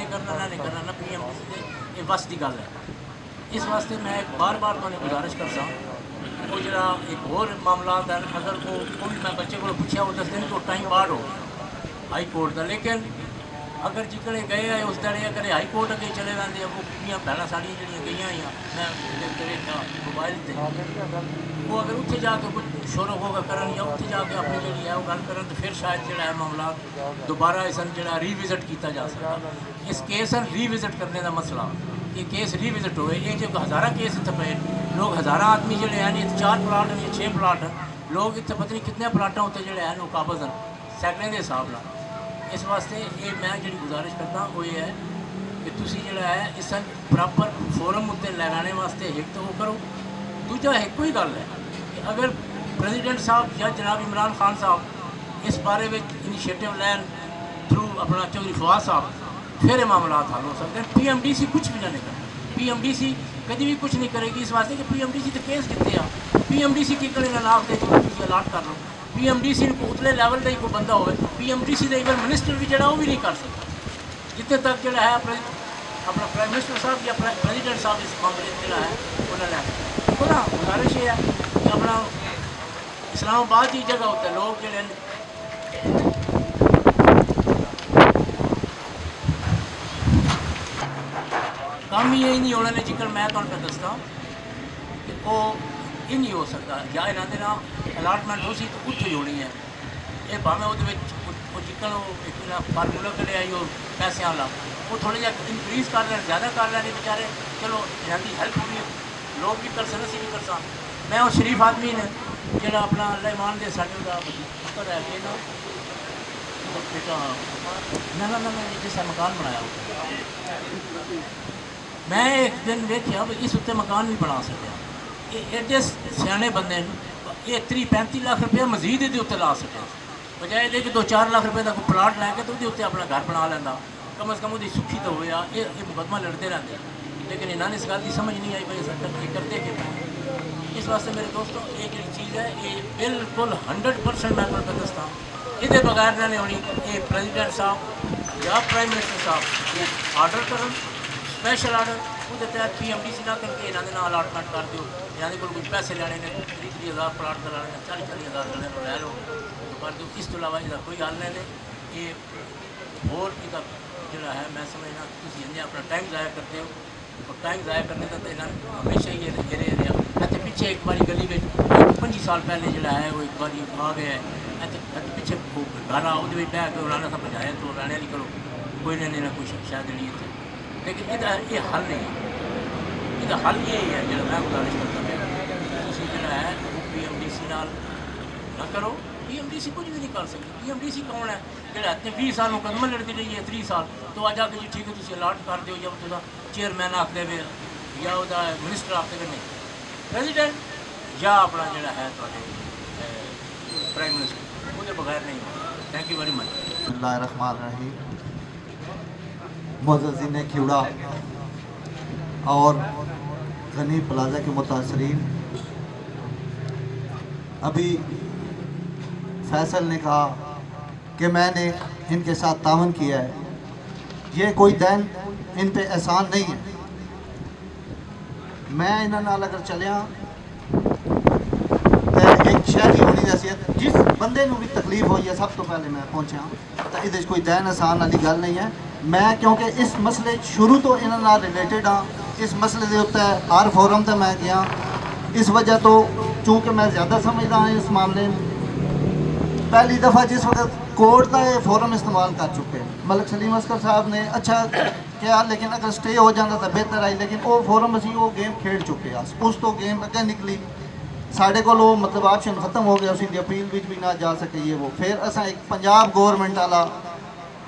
PMDC दे ये बस की गल है। इस वास्ते मैं बार बार तुहानूं गुजारिश करता वो जरा एक होर मामला है अगर वो भी मैं बच्चे को पूछा वो दसते हैं तो टाइम बाहर हो हाई कोर्ट का। लेकिन अगर जिकड़े गए है उस दिन अगर हाई कोर्ट अगे चले जाते वो बीबियां भैन साड़ियाँ जड़ियाँ गई हुई मैं देखा मोबाइल से वो अगर उत्थे जाके कुछ शोर होगा करन या उत्थे जाके अपनी जी है वो गल करन तो फिर शायद जो है मामला दोबारा इस जो रीविजिट किया जा सकता। इस केस रीविजिट करने का मसला कि केस रीविजिट हो ये जो हज़ारा केस इतने पे लोग हज़ारा आदमी जोड़े हैं 4 प्लाट हैं 6 प्लाट हैं लोग इतने पता नहीं कितने प्लाटों उत्ते जोड़े हैं वो काबज हैं सैकड़ों के हिसाब न। इस वास्ते ये मैं जी गुजारिश करता वो ये है कि तुसी जो है इस प्रॉपर फोरम उत्ते लगाने वास्ते एक तो वो करो। दूजा एक कोई गल है कि अगर प्रेजिडेंट साहब या जनाब इमरान खान साहब इस बारे में इनिशिएटिव लैन थ्रू अपना चौधरी फवाद साहब फिर ये मामला हल हो सकते हैं। PMDC कुछ भी ना करना PMDC कभी भी कुछ नहीं करेगी इस वास्ते कि PMDC तो केस कितने आ PMDC की कड़े नाम दे अलाट कर लो PMDC को उतले लैवल का ही कोई बंदा हो PMDC का इवन मिनिस्टर भी जो वो भी नहीं कर सकता जितने तक जो है अपना प्राइम मिनिस्टर साहब या प्रेजिडेंट साहब इस मामले में जो है उन्होंने तो ना गुजारिश ये है कि अपना इस्लामाबाद की जगह होते लोग जो काम ही यही नहीं होना जिक्र मैं तुहानूं दसदा कि वो ये नहीं हो सकता या इन्होंने ना अलाटमेंट हो सी तो उत्थे होनी है ये भावें वो जिक्र एक फार्मूला कड़े आई वो पैसे वाला वो थोड़ा जहा इंक्रीज कर लें ज़्यादा कर लें बेचारे चलो इन्होंने हेल्प भी लोग भी कर सकते असीं भी कर सकते। मैं वो शरीफ आदमी ने जोड़ा अपना अल्लाह ईमान दे साढ़े पुत्र है कि ना बेटा ना जिस मकान बनाया मैं एक दिन वेख्या भी इस उत्ते मकान भी बना सकिया। ये एडे सियाने बंदे ये 30-35 लाख रुपया मजीद ये उत्ते ला सकिया, बजाय दे कि 2-4 लाख रुपये का कोई प्लाट लैके तो उत्ते अपना घर बना लेंदा, कम अज़ कम वो सुखी तो होया। ये मुकदमा लड़ते रहते, लेकिन इन्होंने इस गल की समझ नहीं आई भाई सरकार करते कि इस वास्ते मेरे दोस्तों ये जी चीज़ है ये बिल्कुल 100% मैं तुहानू दसदा ये बगैर इन्होंने होनी। ये प्रेजिडेंट साहब या प्राइम मिनिस्टर साहब ये आर्डर करन स्पैशल आर्डर वो तहत PMDC ना करके इन्होंने ना अलाटमेंट कर दो। इन्होंने को कुछ पैसे लेने ने 30-30 हज़ार प्लाट का लाने 40-40 हज़ार लेने लै लो तो कर दो। इस तो अलावा इसका कोई हल नहीं। ये होर इसका जोड़ा है मैं समझना तुम इन्हें अपना टाइम ज़ाया करते हो और टाइम ज़ाया करने का तो इन्होंने हमेशा ही गिरे रहा। इतने पीछे एक बारी गली में 25 साल पहले जोड़ा है वो एक बारी आ गया है इतने पीछे घर आओ वो बह के उन्होंने सब बजाया तो रहने वाली करो कोई नहीं ना कोई शायद नहीं इतने, लेकिन ये हल नहीं है। इसका हल ये है जो मैं गुजारिश करता मैं जोड़ा है वो PMDC नाल ना करो। PMDC कुछ भी नहीं कर सकती। PMDC कौन है जो इतने 20 साल मुकदमा लड़ती रही है 30 साल तो अज आके जी ठीक है तुम अलाट कर दो या तो चेयरमैन आखते वे या वह मिनिस्टर आखते वे नहीं प्रेजिडेंट या अपना जोड़ा है प्राइम मिनिस्टर वो बगैर नहीं होता। Thank you very much. बिस्मिल्लाहिर्रहमानिर्रहीम। मुअज़्ज़िज़ीन खिवड़ा और गनी प्लाजा के मुतासरीन, अभी फैसल ने कहा कि मैंने इनके साथ तावन किया है, ये कोई दैन इन पे एहसान नहीं है। मैं इन्होंने नाल अगर चलिया तो एक शहरी होने की हैसियत जिस बंदे को भी तकलीफ हुई है सब तो पहले मैं पहुँचा तो ये कोई दैन एहसान वाली गल नहीं है। मैं क्योंकि इस मसले शुरू तो इन्होंने नाल रिलेटेड हाँ, इस मसले के उत्ते हर फोरम पर मैं गया इस वजह तो चूँकि मैं ज़्यादा समझदा हाँ इस मामले में। पहली दफ़ा जिस वक्त कोर्ट का ये फोरम इस्तेमाल कर चुके हैं मलिक सलीम असगर साहब ने अच्छा किया, लेकिन अगर स्टे हो जाता तो बेहतर आई, लेकिन वो फोरम असी वो गेम खेल चुके हैं। उस तो गेम अगर निकली साढ़े को मतलब ऑप्शन खत्म हो गया, उसकी अपील भी ना जा सके ये वो। फिर असा एक पंजाब गौरमेंट वाला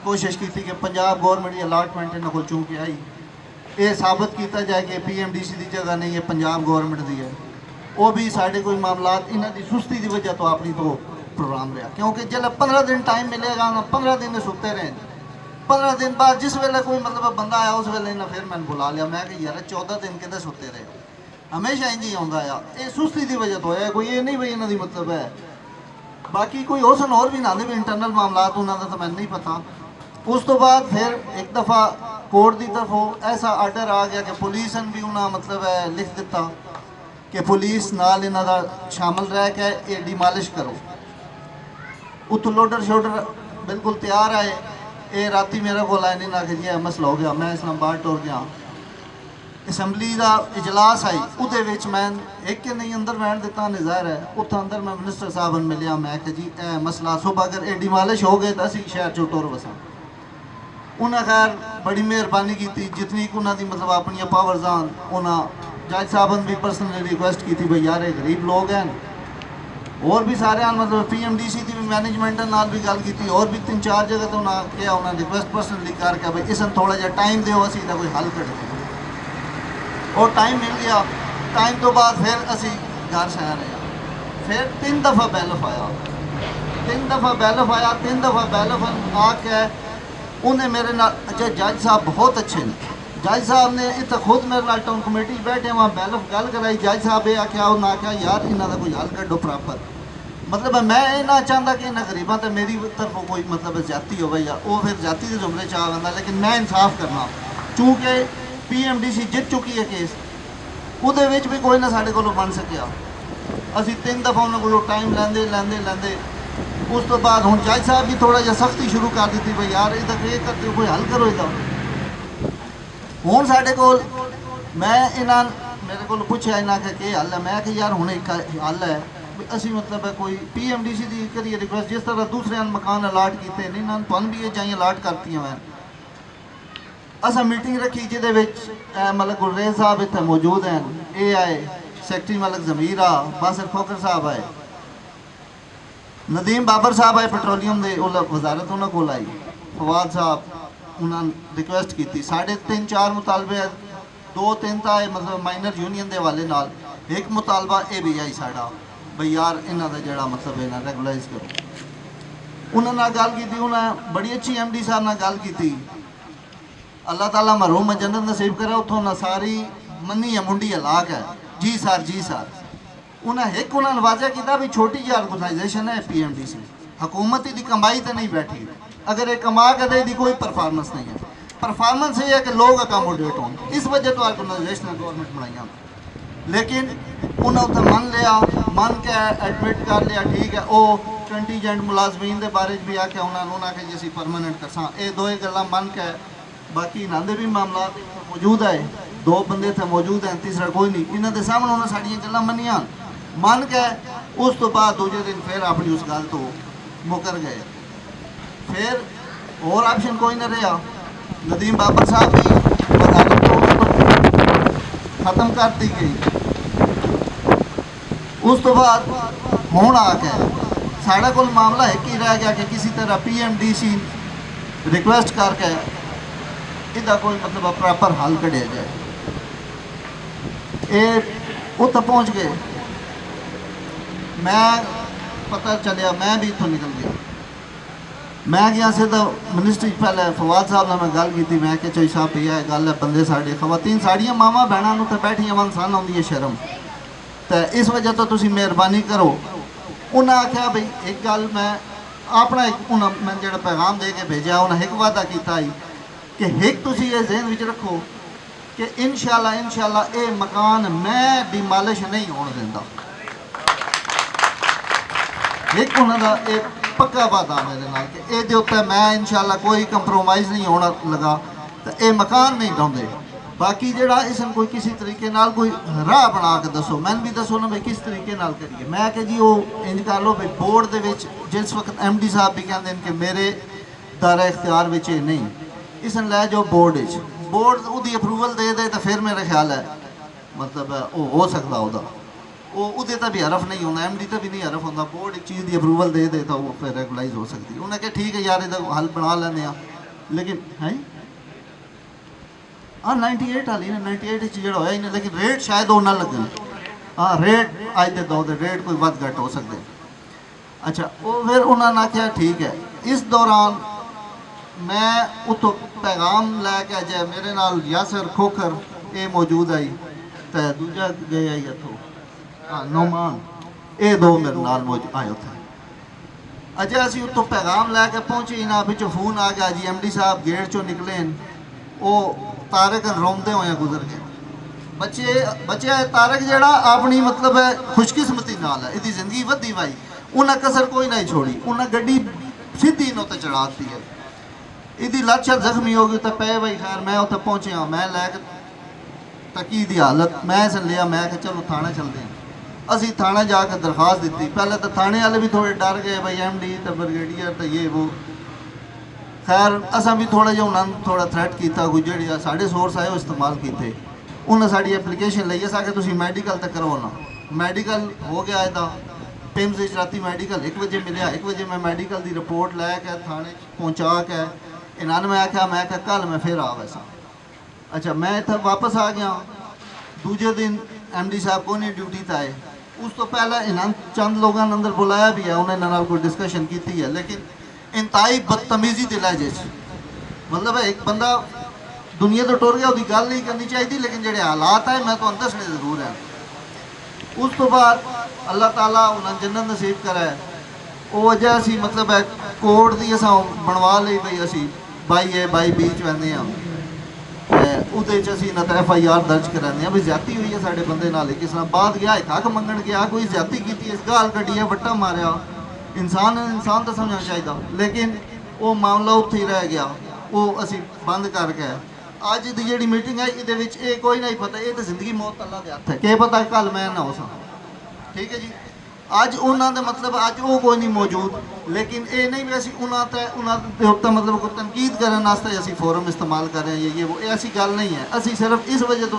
कोशिश की थी कि पंजाब गौरमेंट की अलाटमेंट इन्होंने को चूँ के आई ये साबित किया जाए कि PMDC की जगह नहीं है पंजाब गौरमेंट की है। वो भी साढ़े कोई मामला इन्हों की सुस्ती की वजह तो अपनी तो प्रोग्राम रहा, क्योंकि जब 15 दिन टाइम मिलेगा ना 15 दिन में सुते रहे। 15 दिन बाद जिस वेले कोई मतलब बंदा आया उस वेले इन्हें फिर मैंने बुला लिया। मैं कि यार 14 दिन कहते सुते रहे, हमेशा इंज ही आता है। ये सुस्ती की वजह तो है, कोई ये नहीं भाई इन्हों की मतलब है। बाकी कोई हो सन और भी ना भी इंटरनल मामला उन्होंने तो मैंने नहीं पता। उस तो बाद फिर एक दफ़ा कोर्ट की तरफों ऐसा आर्डर आ गया कि पुलिस ने भी उन्हें मतलब है लिख दिता कि पुलिस नाल इन्हों का शामिल रह के ये डिमालिश करो। उतो लोडर शोडर बिल्कुल तैयार आए। ये राती मेरे को आए नहीं ना कि जी मसला हो गया। मैं इस्लामाबाद टुर गया, असैम्बली का इजलास आई उहदे विच मैं एक के नहीं अंदर बैठ दिता नज़ार है। उत्थे अंदर मैं मिनिस्टर साहब ने मिलिया, मैं कि जी ए मसला सुबह अगर ये डिमालिश हो गए तो असी शहर चो टुर वसा। उन्हें खैर बड़ी मेहरबानी की जितनी उन्होंने मतलब अपन पावर्स आन। उन्हें जज साहब ने भी पर्सनली रिक्वेस्ट की थी भाई यार ये गरीब लोग हैं, और भी सारे मतलब PMDC की भी मैनेजमेंट नाल भी गल की, और भी 3-4 जगह तो उन्हें क्या उन्हें रिक्वेस्ट पर्सनली करके भाई इस थोड़ा जहा टाइम दो असी कोई हल करें। और टाइम मिल गया। टाइम तो बाद फिर असी घर सह रहे। फिर 3 दफ़ा बैलफ आया, 3 दफ़ा बैलफ आया। 3 दफ़ा बैलफ आके उन्हें मेरे नाल अच्छा जज साहब बहुत अच्छे ने। जज साहब ने इतना खुद मेरे नाल टाउन कमेटी बैठे वहाँ बैलफ गल कराई। जज साहब ये आख्या उन्हें आख्या यार इन्हों का कोई हल कड्डो प्रॉपर। मतलब मैं ये ना चाहता कि इन्हें गरीबों तो मेरी तरफों कोई मतलब ज्यादती हो यार, वो फिर ज्यादती के जुमले च आ जाता। लेकिन मैं इंसाफ करना चूँकि PMDC जित चुकी है केस, उहदे विच भी कोई ना साढ़े को बन सकिया। असी 3 दफ़ा उन्होंने को टाइम लैंदे लैंदे लैंदे उस तो बाद हुण जज साहब भी थोड़ा जिहा सख्ती शुरू कर दी भाई यार इहदा ये करते कोई हल करो इहदा। हुण साढ़े कोल मैं इन्हां मेरे को पुछया इन्हां कि हल है। मैं कि यार हुण एक हल है असी मतलब है कोई PMDC की करिए रिक्वेस्ट जिस तरह दूसरे मकान अलाट किए नहीं इन्होंने तुहानूं भी ये चाहिए अलाट करती मैं। असा मीटिंग रखी जिहदे विच मलिक गुलरेज साहब इत्थे मौजूद हैं, ये आए सैकटरी मलिक जमीर आ, बासिर खोकर साहब आए, नदीम बाबर साहब आए पेट्रोलियम के वजारत उन्होंने को आई, फवाद साहब उन्होंने रिक्वेस्ट की। 3.5-4 मुतालबे दो तीन तो मतलब माइनर यूनियन के हवाले नाल एक मुतालबा ये भी आई साड़ा बई यार इन्हों का जोड़ा मतलब इन्हें रेगुलाइज करो। उन्होंने गल की, उन्हें बड़ी अच्छी MD साहब ने गल की। अल्लाह ताला मरहूम जन्नत नसीब करे। उतों ना सारी मनी है मुंडी हलाक है, जी सर जी सर। उन्हें एक उन्होंने वाजह किया भी छोटी जी ऑर्गेनाइजेशन है PMDC, हुकूमत की कमाई तो नहीं बैठी। अगर ये कमा के दे दी कोई परफॉर्मेंस नहीं है। परफॉर्मेंस ये है कि लोग अकोमोडेट हों, इस वजह तो ऑर्गेनाइजेशन गवर्नमेंट बनाई। लेकिन उन्हें उत्थे मन लिया, मन के एडमिट कर लिया, ठीक है। वो कंटीजेंट मुलाजमीन के बारे भी आख्या उन्होंने आखे जी असी परमानेंट करसा। ये दो गल्लां मन के, बाकी इन्हों के भी मामला मौजूद है, दो बंदे इतने मौजूद हैं, तीसरा कोई नहीं। इन्हों के सामने उन्होंने साड़ियाँ गल्लां मनिया, मन के उस तो बाद दूजे दिन फिर अपनी उस गल तो मुकर गए। फिर और ऑप्शन कोई ना रहा। नदीम बाबर साहब की वकालत तो ख़त्म कर दी गई। उस तो बाद हुण आके साढ़े को मामला एक ही रह गया कि किसी तरह PMDC रिक्वेस्ट करके इसका कोई मतलब प्रॉपर हल कढ़िया जाए। ये उत्थे पहुँच गए। मैं पता चलिया, मैं भी इतों निकल गया। मैं गया सीधा मिनिस्ट्री, पहले फवाद साहब ने मैं गल की। मैं चोई साहब भैया गल है, बंदे साढ़े खवातीन साड़ियाँ मावां भैनों तो बैठिया मन सन आती है शर्म, तो इस वजह तो तुसी मेहरबानी करो। उन्हें आख्या बई एक गल मैं अपना एक मैं जो पैगाम दे के भेजा, उन्हें एक वादा किया कि एक तुसी ये जहन विच रखो कि इंशाअल्लाह ये मकान मैं डिमालिश नहीं होने देंदा। एक उन्होंने एक पक्का वादा मेरे नाल कि ये उत्ते मैं इंशाअल्लाह कोई कंप्रोमाइज़ नहीं होना लगा, तो ये मकान नहीं ढांदे। बाकी जोड़ा इसमें कोई किसी तरीके नाल कोई राह बना के दसो, मैंने भी दसो ना भाई किस तरीके नाल करिए। मैं कि जी वो इंज कर लो भाई बोर्ड दे विच जिस वक्त MD साहब भी कहते हैं कि मेरे दायरा इख्तियार विच ये नहीं, इसने लै जाओ बोर्ड उसकी अप्रूवल दे दे, तो फिर मेरा ख्याल है मतलब वो हो सकता उदा वो भी हरफ नहीं होता, MD तो भी नहीं हरफ होता। बोर्ड एक चीज़ की अप्रूवल दे दे तो वो फिर रेगुलाइज हो सकती है। उन्हें कहा ठीक है यार इसका हल बना लें। लेकिन है हाँ 98 वाली ने 98 जो होया ही नहीं, लेकिन रेट शायद वो ना लगन। हाँ रेट अज के दौर रेट कोई वध घट हो सकते। अच्छा वो फिर उन्होंने आख्या ठीक है। इस दौरान मैं उतो पैगाम लैके जाए मेरे नाल यासर खोखर ये मौजूद आई, तो दूजा गए आई इतों हाँ नौमान, ये दो मेरे नाल मौजूद आए उथे। अजय असी उतो पैगाम लैके पहुँचे ना, पिछों फोन आ गया जी MD साहब गेट चो निकले, वो तारक रोंदे हुए गुजर गए। बच्चे तारक जड़ा अपनी मतलब है खुशकिस्मती नाल है, इसकी जिंदगी वधी भाई, उन्हें कसर कोई नहीं छोड़ी। उन्हें गड्डी सीधी इन्हों ते चढ़ाती है, इसकी लत शत जख्मी हो गई तो पे भाई। खैर मैं उत्थे पहुँचे, मैं लैके तकी दी हालत मैं इस लिया, मैं कि चलो थाने चलते हैं। असी थाने जाके दरखास्त दी। पहले तो थाने वाले भी थोड़े डर गए भाई MD तो ब्रिगेडियर तो ये वो। खैर असा भी थोड़ा जो उन्होंने थोड़ा थ्रैट किया, कोई जो साढ़े सोर्स आए वो इस्तेमाल किए। उन्हें साड़ी एप्लीकेशन ली अस कि तुम मैडिकल तक करवाना। मैडिकल हो गया इदा पिम्स राती मैडिकल 1 बजे मिले। 1 बजे मैं मैडिकल की रिपोर्ट लैके थाने पहुँचा के इन्होंने मैं आख्या कल मैं फिर आ वैसा। अच्छा मैं इतना वापस आ गया। दूजे दिन MD साहब को नहीं ड्यूटी तो आए। उस तो पहले इन्होंने चंद लोगों ने अंदर बुलाया भी है, उन्हें इन्होंने कोई डिस्कशन की है, लेकिन इंतहाई बदतमीजी के लहजे मतलब एक बंदा दुनिया तो टुर गया, उसकी गल नहीं करनी चाहिए, लेकिन जो हालात है मैं तो दसने जरूर है। उस तो बाद अल्लाह ताला उन्हें जन्नत नसीब कराए। वो वजह असी मतलब है कोर्ट की अस बनवा ली भाई असी 22A/22B चुहने हाँ, तो FIR दर्ज कराने भी ज्यादा हुई है साढ़े बंदे नाल। किस तरह बाद गया हक मंगण गया, कोई ज्यादा की इस गाल कढ़ी है, वट्टा मारिया। इंसान तो समझना चाहिए, लेकिन वो मामला उत्थे ही रह गया। वो असी बंद करके अज की जी मीटिंग है ये कोई नहीं पता, ये तो जिंदगी मौत अल्लाह के हथ है, क्या पता कल मैं ना हो सकता। ठीक है जी। अज उन्होंने मतलब अज वो कोई नहीं मौजूद, लेकिन ये नहीं भी असी उन्होंने मतलब कोई तनकीद करने असी फोरम इस्तेमाल कर रहे हैं ये वो ऐसी गल नहीं है। असी सिर्फ इस वजह तो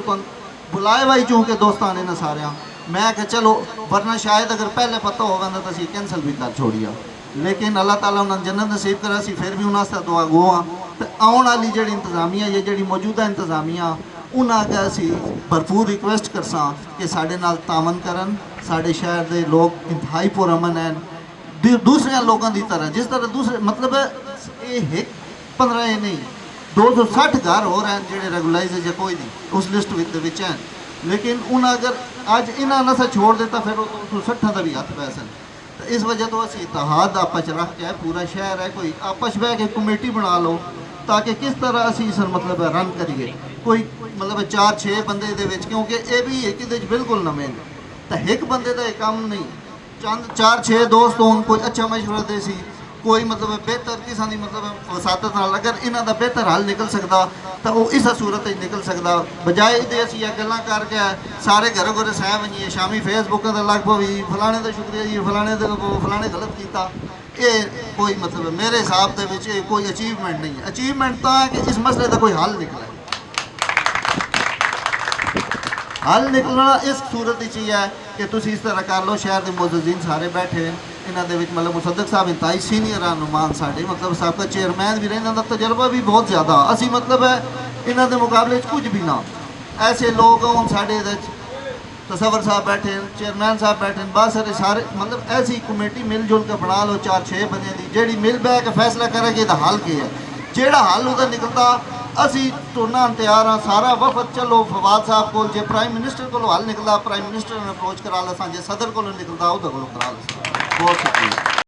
बुलाए भाई चूँकि दोस्तान ने सारे मैं कि चलो, वरना शायद अगर पहले पता होगा तो असी कैंसल भी कर छोड़िया। लेकिन अल्लाह ताला उन्होंने जन्नत नसीब करा, फिर भी उन्होंने दुआ गो हाँ। तो आने वाली जी इंतजामिया या जी मौजूदा इंतजामिया ਉਹਨਾਂ ਅੱਗੇ ਅਸੀਂ ਭਰਪੂਰ ਰਿਕੁਐਸਟ ਕਰਸਾਂ ਕਿ ਸਾਡੇ ਨਾਲ ਤਾਮਨ ਕਰਨ। ਸਾਡੇ ਸ਼ਹਿਰ ਦੇ ਲੋਕ ਇੰਤਹਾਈ ਪੁਰਅਮਨ ਹਨ ਦੂਸਰਿਆਂ ਲੋਕਾਂ ਦੀ ਤਰ੍ਹਾਂ, ਜਿਸ ਤਰ੍ਹਾਂ ਦੂਸਰੇ ਮਤਲਬ ਇਹ 15 ਇਹ ਨਹੀਂ 260 ਘਰ ਹੋਰ ਹਨ ਜਿਹੜੇ ਰੈਗੂਲਾਈਜ਼ ਜਾਂ ਕੋਈ ਨਹੀਂ ਉਸ ਲਿਸਟ ਦੇ ਵਿੱਚ ਹਨ। ਲੇਕਿਨ ਉਹਨਾਂ ਅਗਰ ਅੱਜ ਇਹਨਾਂ ਨਸਾ ਛੋੜ ਦਿੱਤਾ ਫਿਰ ਉਹ 260 ਦਾ ਵੀ ਹੱਥ ਪੈ ਸਨ। ਤਾਂ ਇਸ ਵਜ੍ਹਾ ਤੋਂ ਅਸੀਂ ਇਤਿਹਾਦ ਆਪਸ 'ਚ ਰੱਖ ਕੇ ਪੂਰਾ ਸ਼ਹਿਰ ਹੈ ਕੋਈ ਆਪਸ ਬਹਿ ਕੇ ਕਮੇਟੀ ਬਣਾ ਲਓ ਤਾਂ ਕਿ ਕਿਸ ਤਰ੍ਹਾਂ ਅਸੀਂ ਇਸ ਮਤਲਬ ਰਨ ਕਰੀਏ। ਕੋਈ ਮਤਲਬ 4-6 ਬੰਦੇ ਦੇ ਵਿੱਚ, ਕਿਉਂਕਿ ਇਹ ਵੀ ਇੱਕ ਇਹਦੇ 'ਚ ਬਿਲਕੁਲ ਨਵੇਂ ਨੇ ਤਾਂ ਇੱਕ ਬੰਦੇ ਦਾ ਇਹ ਕੰਮ ਨਹੀਂ, ਚੰਦ 4-6 ਦੋਸਤ ਹੋਣ, ਕੋਈ ਅੱਛਾ ਮਸ਼ਵਰਾ ਦੇ ਸੀ, ਕੋਈ ਮਤਲਬ ਬਿਹਤਰ ਕਿਸੇ ਦੀ ਮਤਲਬ ਵਸਾਤਤ ਨਾਲ ਅਗਰ ਇਹਨਾਂ ਦਾ ਬਿਹਤਰ ਹੱਲ ਨਿਕਲ ਸਕਦਾ ਤਾਂ ਉਹ ਇਸ ਸੂਰਤ 'ਚ ਨਿਕਲ ਸਕਦਾ। ਬਜਾਏ ਇਹਦੇ ਅਸੀਂ ਇਹ ਗੱਲਾਂ ਕਰਕੇ ਸਾਰੇ ਘਰੋਂ ਘਰੇ ਸਹਿ ਵਣੀਏ, ਸ਼ਾਮੀ ਫੇਸਬੁੱਕ ਦਾ ਲੱਗ ਪਈ ਫਲਾਣੇ ਦਾ ਸ਼ੁਕਰੀਆ ਜੀ, ਫਲਾਣੇ ਦੇ ਫਲਾਣੇ ਗਲਤ ਕੀਤਾ। ਇਹ ਕੋਈ ਮਤਲਬ ਮੇਰੇ ਹਿਸਾਬ ਦੇ ਵਿੱਚ ਇਹ ਕੋਈ ਅਚੀਵਮੈਂਟ ਨਹੀਂ ਹੈ। ਅਚੀਵਮੈਂਟ ਤਾਂ ਹੈ ਕਿ ਇਸ ਮਸਲੇ ਦਾ ਕੋਈ ਹੱਲ ਨਿਕਲੇ। ਹੱਲ ਨਿਕਲਣਾ ਇਸ ਸੂਰਤ ਵਿੱਚ ਹੀ ਹੈ ਕਿ ਤੁਸੀਂ ਇਸ ਤਰ੍ਹਾਂ ਕਰ ਲਓ। ਸ਼ਹਿਰ ਦੇ ਮੁਅੱਜ਼ਿਜ਼ੀਨ ਸਾਰੇ ਬੈਠੇ ਹਨ, ਇਹਨਾਂ ਦੇ ਵਿੱਚ ਮਤਲਬ ਮੁਸੱਦਕ ਸਾਹਿਬ ਇੰਤਹਾਈ ਸੀਨੀਅਰ ਰਹਿਨੁਮਾਨ ਸਾਡੇ ਮਤਲਬ ਸਾਬਕਾ ਚੇਅਰਮੈਨ ਵੀ ਰਹੇ, ਇਹਨਾਂ ਦਾ ਤਜਰਬਾ ਵੀ ਬਹੁਤ ਜ਼ਿਆਦਾ। ਅਸੀਂ ਮਤਲਬ ਹੈ ਇਹਨਾਂ ਦੇ ਮੁਕਾਬਲੇ 'ਚ ਕੁਝ ਵੀ ਨਾ, ਐਸੇ ਲੋਕ ਹੁਣ ਸਾਡੇ ਇਹਦੇ 'ਚ तसवर साहब बैठे, चेयरमैन साहब बैठे, बहुत सारे मतलब ऐसी कमेटी मिलजुल के बना लो 4-6 बंदे की जी मिल बह के फैसला करे कि हल की है। जोड़ा हल उधर निकलता असी तुरना तैयार हाँ। सारा वफद चलो फवाद साहब को, जे प्राइम मिनिस्टर को हल निकलता प्राइम मिनिस्टर ने अप्रोच करा ला, जे सदर को निकलता उधर को करा ला। बहुत शुक्रिया।